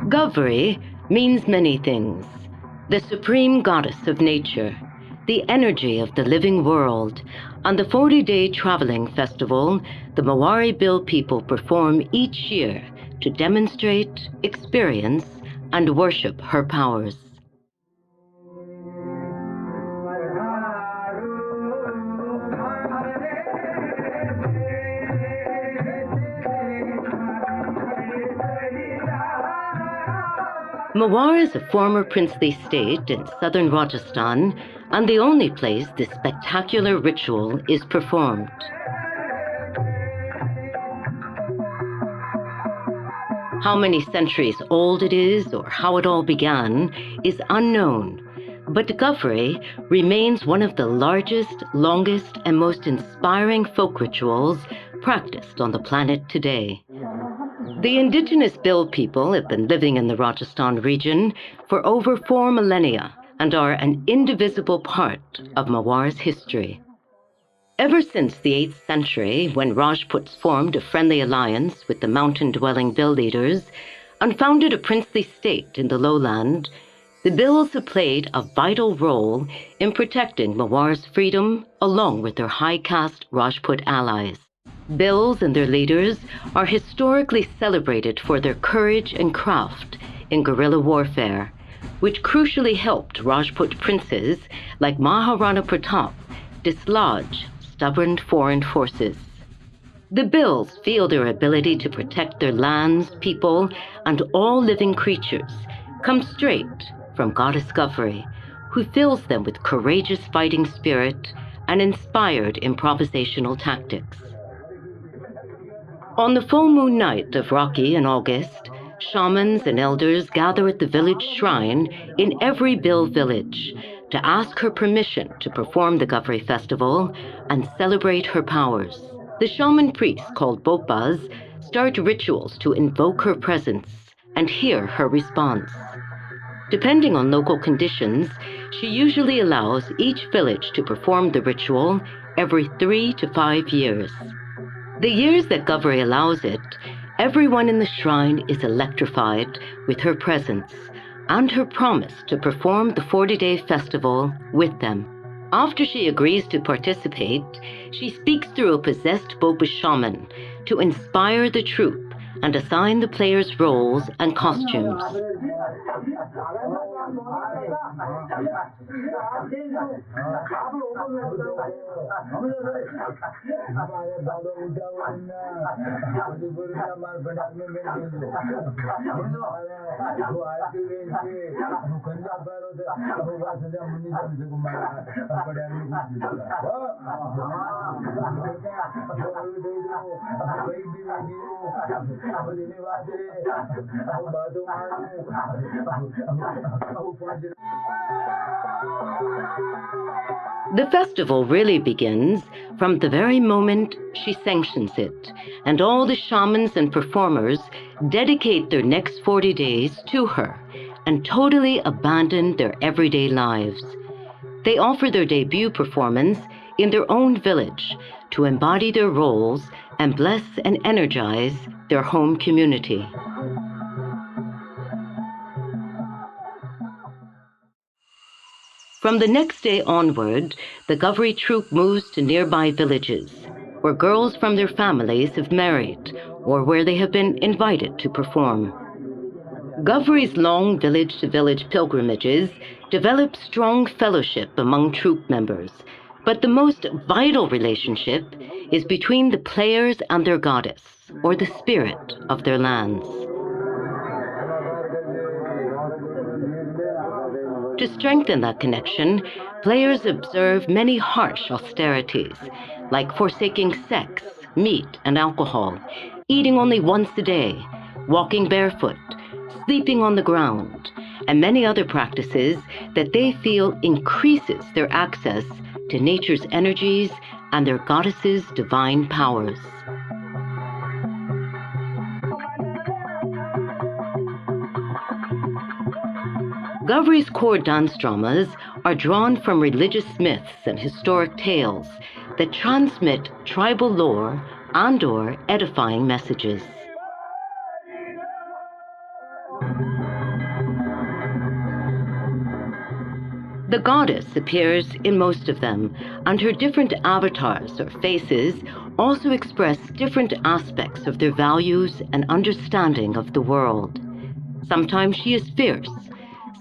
Gavari means many things. The supreme goddess of nature, the energy of the living world. On the 40-day traveling festival, the Mewar Bhil people perform each year to demonstrate, experience, and worship her powers. Mewar is a former princely state in southern Rajasthan and the only place this spectacular ritual is performed. How many centuries old it is or how it all began is unknown, but Gavari remains one of the largest, longest, and most inspiring folk rituals practiced on the planet today. The indigenous Bhil people have been living in the Rajasthan region for over 4 millennia and are an indivisible part of Mewar's history. Ever since the 8th century, when Rajputs formed a friendly alliance with the mountain-dwelling Bhil leaders and founded a princely state in the lowland, the Bhils have played a vital role in protecting Mewar's freedom along with their high-caste Rajput allies. Bhils and their leaders are historically celebrated for their courage and craft in guerrilla warfare, which crucially helped Rajput princes like Maharana Pratap dislodge stubborn foreign forces. The Bhils feel their ability to protect their lands, people, and all living creatures comes straight from Goddess Gavari, who fills them with courageous fighting spirit and inspired improvisational tactics. On the full moon night of Rakhi in August, shamans and elders gather at the village shrine in every Bhil village to ask her permission to perform the Gavari festival and celebrate her powers. The shaman priests, called bopas, start rituals to invoke her presence and hear her response. Depending on local conditions, she usually allows each village to perform the ritual every 3 to 5 years. The years that Gavari allows it, everyone in the shrine is electrified with her presence and her promise to perform the 40-day festival with them. After she agrees to participate, she speaks through a possessed Bopa shaman to inspire the troupe and assign the players' roles and costumes. The festival really begins from the very moment she sanctions it, and all the shamans and performers dedicate their next 40 days to her and totally abandon their everyday lives. They offer their debut performance in their own village to embody their roles and bless and energize their home community. From the next day onward, the Gavari troupe moves to nearby villages, where girls from their families have married, or where they have been invited to perform. Gavari's long village-to-village pilgrimages develop strong fellowship among troupe members, but the most vital relationship is between the players and their goddess, or the spirit of their lands. To strengthen that connection, players observe many harsh austerities, like forsaking sex, meat, and alcohol, eating only once a day, walking barefoot, sleeping on the ground, and many other practices that they feel increases their access to nature's energies and their goddess's divine powers. Gavari's core dance dramas are drawn from religious myths and historic tales that transmit tribal lore and/or edifying messages. The goddess appears in most of them, and her different avatars or faces also express different aspects of their values and understanding of the world. Sometimes she is fierce,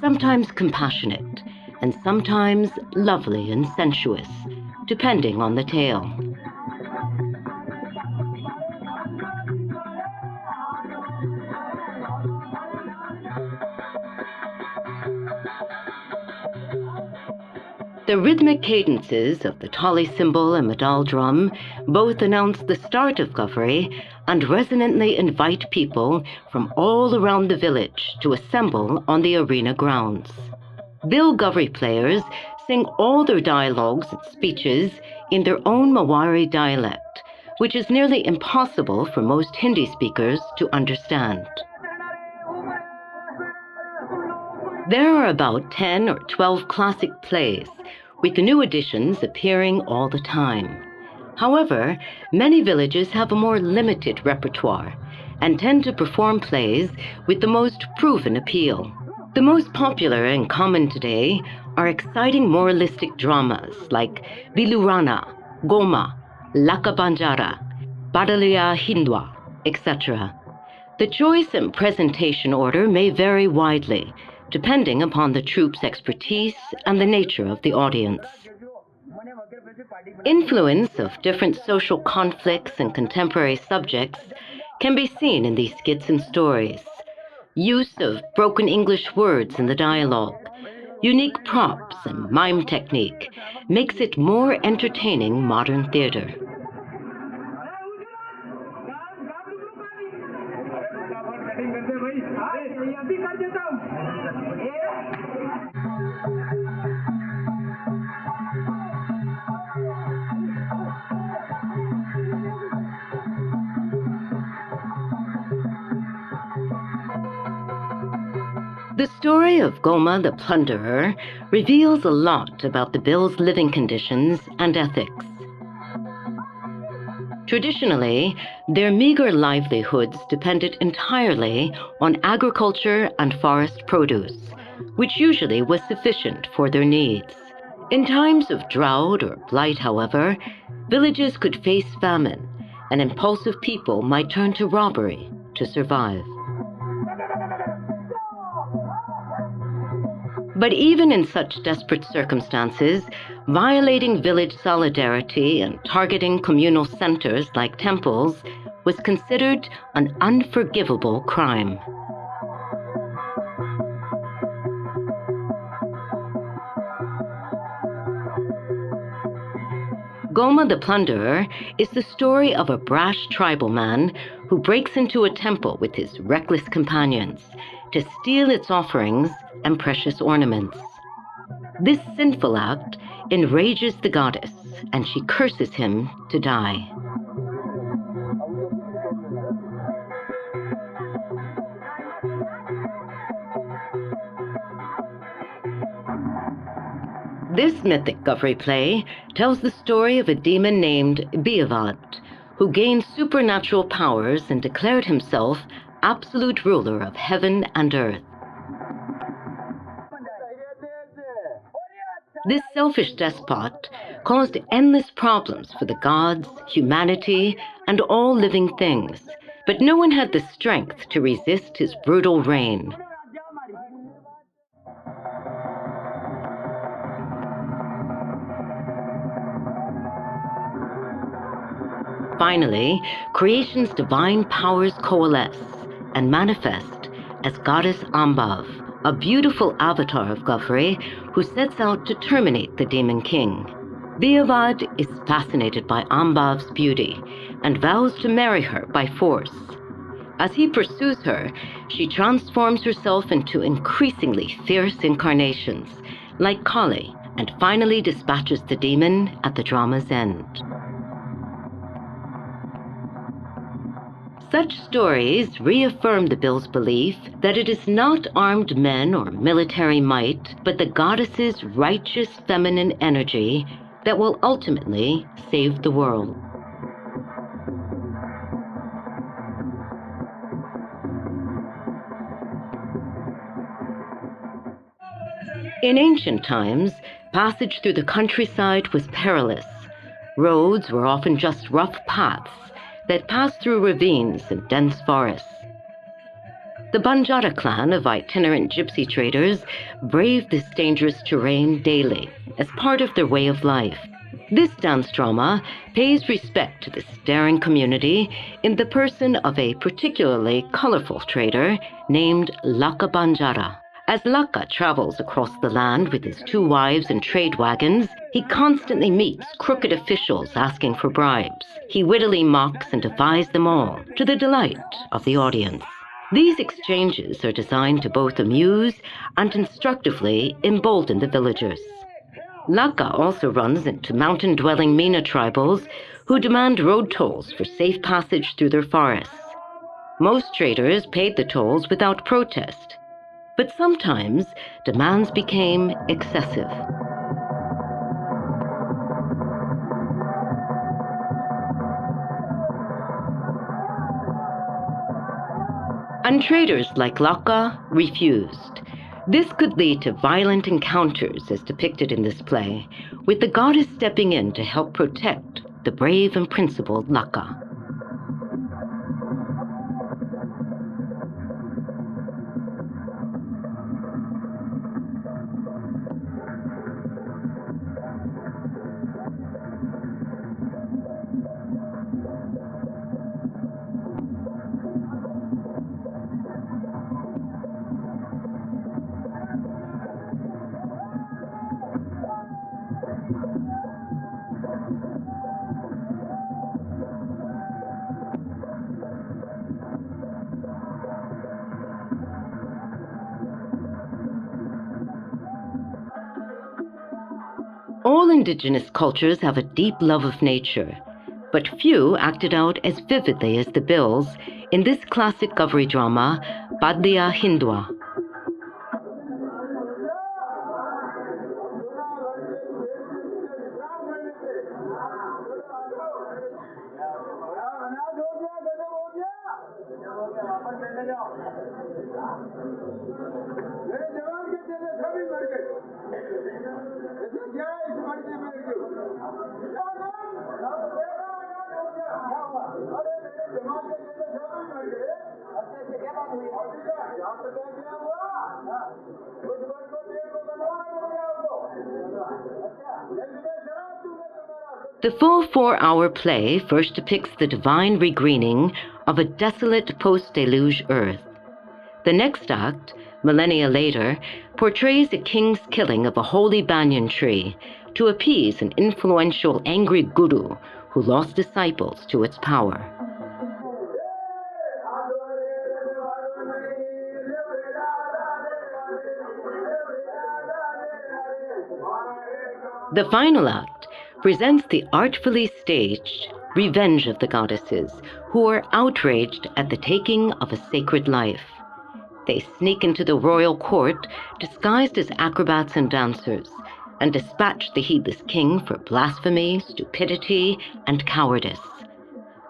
sometimes compassionate, and sometimes lovely and sensuous, depending on the tale. The rhythmic cadences of the tali cymbal and medal drum both announce the start of Gavari and resonantly invite people from all around the village to assemble on the arena grounds. Bhil Gavari players sing all their dialogues and speeches in their own Mewari dialect, which is nearly impossible for most Hindi speakers to understand. There are about 10 or 12 classic plays, with the new additions appearing all the time. However, many villages have a more limited repertoire and tend to perform plays with the most proven appeal. The most popular and common today are exciting moralistic dramas like Vilurana, Goma, Laka Banjara, Badalia Hindwa, etc. The choice and presentation order may vary widely, depending upon the troupe's expertise and the nature of the audience. Influence of different social conflicts and contemporary subjects can be seen in these skits and stories. Use of broken English words in the dialogue, unique props and mime technique makes it more entertaining modern theater. The story of Goma the Plunderer reveals a lot about the Bhil's living conditions and ethics. Traditionally, their meager livelihoods depended entirely on agriculture and forest produce, which usually was sufficient for their needs. In times of drought or blight, however, villages could face famine, and impulsive people might turn to robbery to survive. But even in such desperate circumstances, violating village solidarity and targeting communal centers like temples was considered an unforgivable crime. Goma the Plunderer is the story of a brash tribal man who breaks into a temple with his reckless companions to steal its offerings and precious ornaments. This sinful act enrages the goddess, and she curses him to die. This mythic Gavari play tells the story of a demon named Bhil, who gained supernatural powers and declared himself absolute ruler of heaven and earth. This selfish despot caused endless problems for the gods, humanity, and all living things, but no one had the strength to resist his brutal reign. Finally, creation's divine powers coalesce and manifest as goddess Ambav, a beautiful avatar of Gavari who sets out to terminate the demon king. Bhil is fascinated by Ambav's beauty and vows to marry her by force. As he pursues her, she transforms herself into increasingly fierce incarnations, like Kali, and finally dispatches the demon at the drama's end. Such stories reaffirm the Bhil's belief that it is not armed men or military might, but the goddess's righteous feminine energy that will ultimately save the world. In ancient times, passage through the countryside was perilous. Roads were often just rough paths that passed through ravines and dense forests. The Banjara clan of itinerant gypsy traders braved this dangerous terrain daily as part of their way of life. This dance drama pays respect to this daring community in the person of a particularly colorful trader named Laka Banjara. As Laka travels across the land with his 2 wives and trade wagons, he constantly meets crooked officials asking for bribes. He wittily mocks and defies them all, to the delight of the audience. These exchanges are designed to both amuse and instructively embolden the villagers. Laka also runs into mountain-dwelling Mina tribals who demand road tolls for safe passage through their forests. Most traders paid the tolls without protest, but sometimes demands became excessive. And traders like Laka refused. This could lead to violent encounters as depicted in this play, with the goddess stepping in to help protect the brave and principled Laka. All indigenous cultures have a deep love of nature, but few acted out as vividly as the Bhils in this classic Gavari drama, Padliya Hindwa. The full 4-hour play first depicts the divine regreening of a desolate post-deluge earth. The next act, millennia later, portrays a king's killing of a holy banyan tree to appease an influential angry guru who lost disciples to its power. The final act presents the artfully staged revenge of the goddesses who are outraged at the taking of a sacred life. They sneak into the royal court disguised as acrobats and dancers and dispatch the heedless king for blasphemy, stupidity, and cowardice.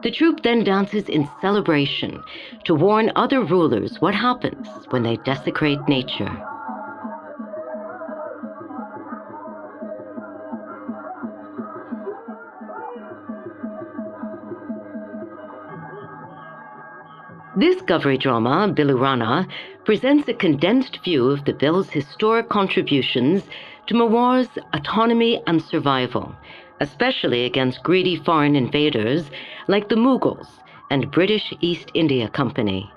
The troupe then dances in celebration to warn other rulers what happens when they desecrate nature. This Gavari drama, Bhilurana, presents a condensed view of the Bhil's historic contributions to Mewar's autonomy and survival, especially against greedy foreign invaders like the Mughals and British East India Company.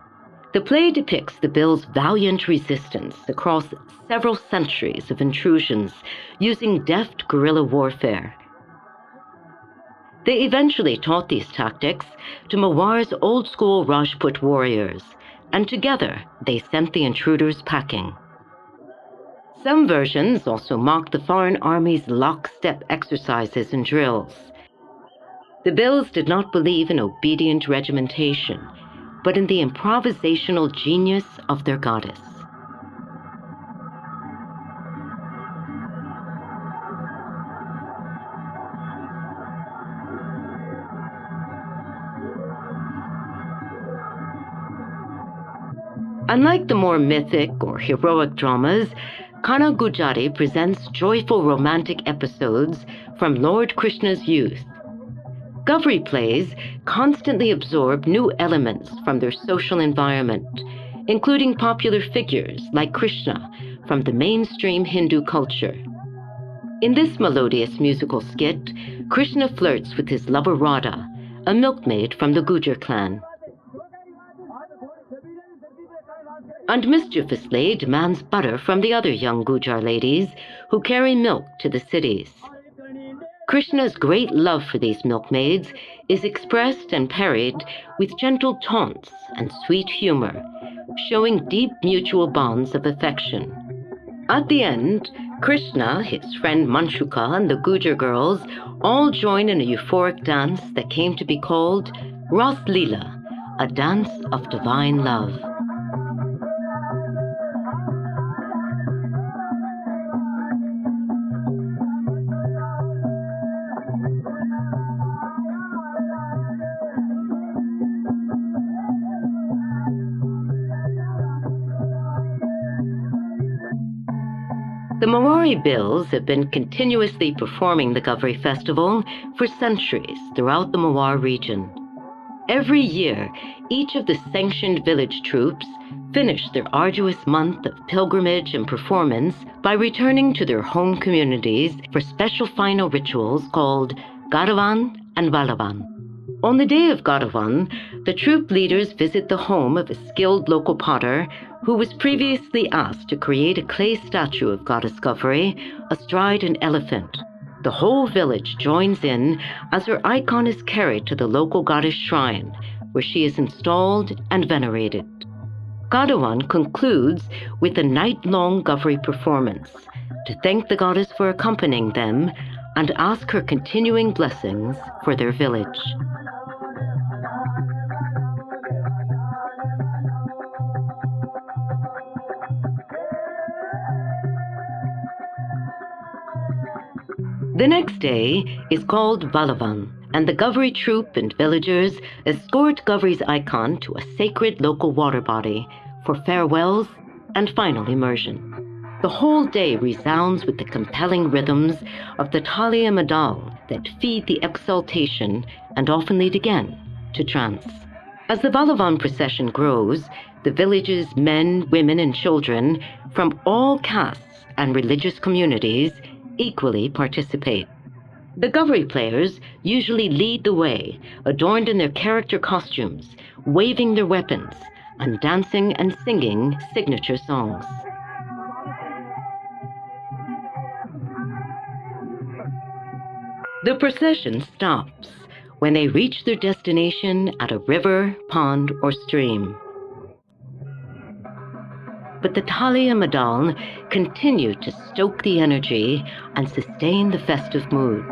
The play depicts the Bhil's valiant resistance across several centuries of intrusions using deft guerrilla warfare. They eventually taught these tactics to Mewar's old-school Rajput warriors, and together they sent the intruders packing. Some versions also mock the foreign army's lockstep exercises and drills. The Bhils did not believe in obedient regimentation, but in the improvisational genius of their goddess. Unlike the more mythic or heroic dramas, Kana Gujari presents joyful romantic episodes from Lord Krishna's youth. Gavari plays constantly absorb new elements from their social environment, including popular figures like Krishna from the mainstream Hindu culture. In this melodious musical skit, Krishna flirts with his lover Radha, a milkmaid from the Gujar clan, and mischievously demands butter from the other young Gujar ladies who carry milk to the cities. Krishna's great love for these milkmaids is expressed and parried with gentle taunts and sweet humor, showing deep mutual bonds of affection. At the end, Krishna, his friend Manshuka, and the Gujar girls all join in a euphoric dance that came to be called Ras Leela, a dance of divine love. The Mewari Bhils have been continuously performing the Gavari festival for centuries throughout the Mewar region. Every year, each of the sanctioned village troops finish their arduous month of pilgrimage and performance by returning to their home communities for special final rituals called Garavan and Valavan. On the day of Garavan, the troop leaders visit the home of a skilled local potter who was previously asked to create a clay statue of Goddess Gavari astride an elephant. The whole village joins in as her icon is carried to the local goddess shrine, where she is installed and venerated. Garavan concludes with a night-long Gavari performance to thank the goddess for accompanying them and ask her continuing blessings for their village. The next day is called Valavan, and the Gavari troop and villagers escort Gavari's icon to a sacred local water body for farewells and final immersion. The whole day resounds with the compelling rhythms of the Talia Madal that feed the exaltation and often lead again to trance. As the Valavan procession grows, the village's men, women, and children from all castes and religious communities equally participate. The Gavari players usually lead the way, adorned in their character costumes, waving their weapons, and dancing and singing signature songs. The procession stops when they reach their destination at a river, pond, or stream. But the Talia Madal continue to stoke the energy and sustain the festive mood.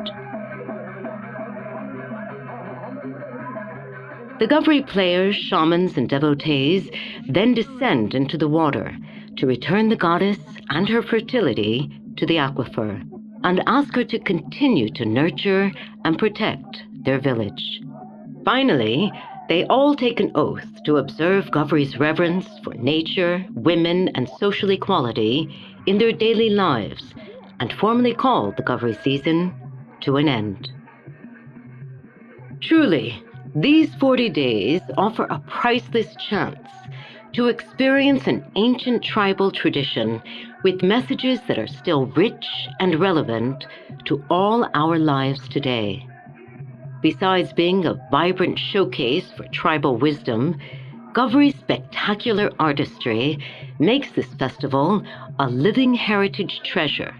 The Gavari players, shamans, and devotees then descend into the water to return the goddess and her fertility to the aquifer and ask her to continue to nurture and protect their village. Finally, they all take an oath to observe Gavari's reverence for nature, women, and social equality in their daily lives and formally call the Gavari season to an end. Truly, these 40 days offer a priceless chance to experience an ancient tribal tradition with messages that are still rich and relevant to all our lives today. Besides being a vibrant showcase for tribal wisdom, Gavari's spectacular artistry makes this festival a living heritage treasure,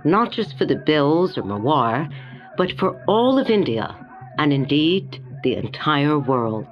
not just for the Bhils or Mewar, but for all of India, and indeed the entire world.